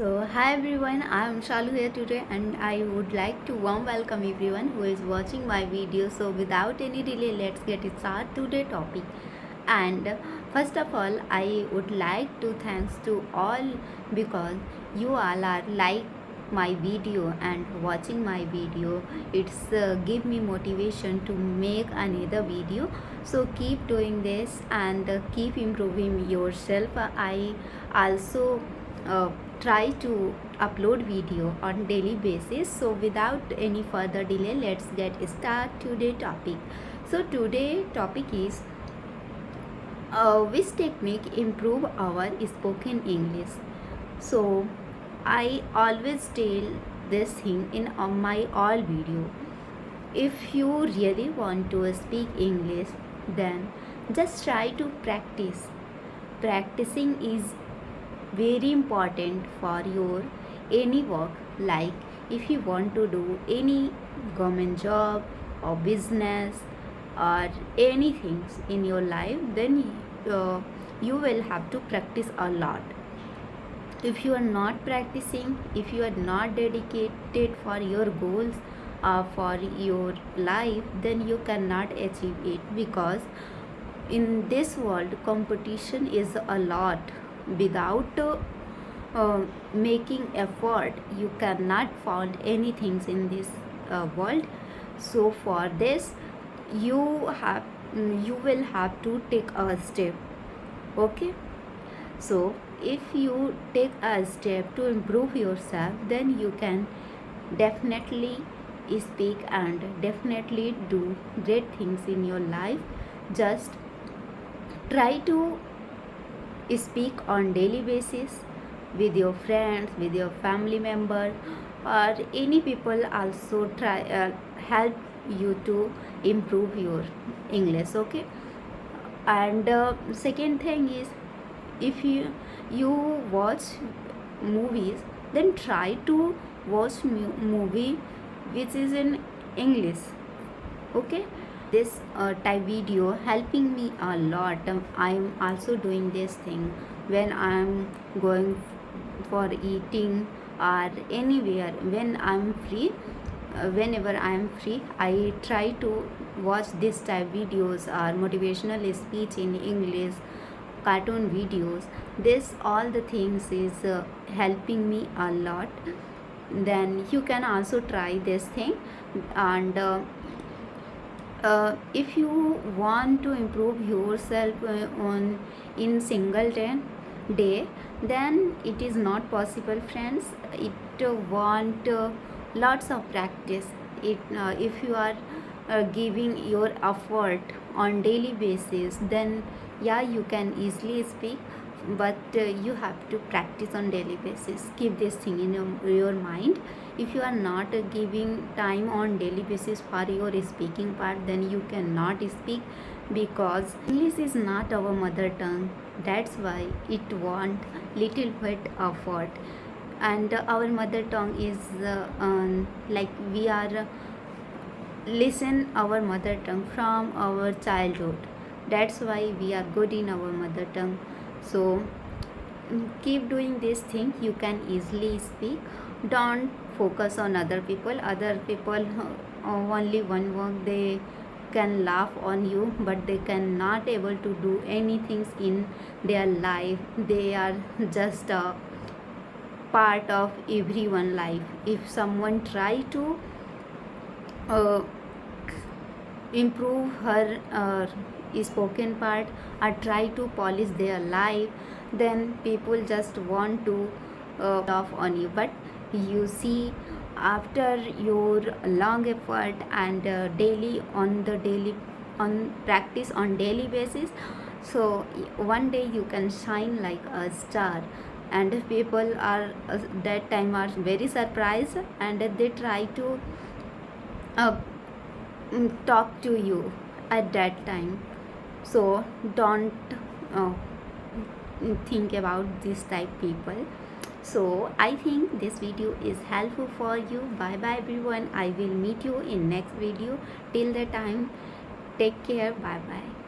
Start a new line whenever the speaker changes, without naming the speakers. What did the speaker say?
Hi everyone, I am Shalu here today and I would like to warm welcome everyone who is watching my video. So without any delay, let's get started today topic. And first of all, I would like to thanks to all because you all are like my video and watching my video. It's give me motivation to make another video. So keep doing this and keep improving yourself. I also try to upload video on daily basis. So without any further delay, let's get start today topic. So today topic is which technique improve our spoken English. So I always tell this thing in my all video. If you really want to speak English, then just try to practice. Practicing is very important for your any work, like if you want to do any government job or business or anything in your life, then you will have to practice a lot. If you are not practicing, if you are not dedicated for your goals or for your life, then you cannot achieve it, because in this world competition is a lot. Without making effort, you cannot find anything in this world. So for this, you have you will have to take a step. Okay, so if you take a step to improve yourself, then you can definitely speak and definitely do great things in your life. Just try to speak on daily basis with your friends, with your family member, or any people also try help you to improve your English. Okay, and second thing is, if you watch movies, then try to watch movie which is in English. Okay, this type video helping me a lot. I'm also doing this thing when I'm going for eating or anywhere. When I'm free, whenever I'm free, I try to watch this type videos or motivational speech in English, cartoon videos. This all the things is helping me a lot. Then you can also try this thing. And if you want to improve yourself on in single day, then it is not possible, friends. It want lots of practice. If you are giving your effort on daily basis, then yeah, you can easily speak, but you have to practice on daily basis. Keep this thing in your mind. If you are not giving time on daily basis for your speaking part, then you cannot speak, because English is not our mother tongue. That's why it want little bit effort. And our mother tongue is like we are listen our mother tongue from our childhood. That's why we are good in our mother tongue. So keep doing this thing, you can easily speak. Don't focus on other people only one work, they can laugh on you, but they cannot able to do anything in their life. They are just a part of everyone life. If someone try to uh, improve her spoken part or try to polish their life, then people just want to off on you. But you see, after your long effort and daily on practice on daily basis, so one day you can shine like a star. And people are that time are very surprised, and they try to uh, talk to you at that time. So don't uh, think about this type people. So I think this video is helpful for you. Bye bye everyone, I will meet you in next video. Till the time, take care. Bye bye.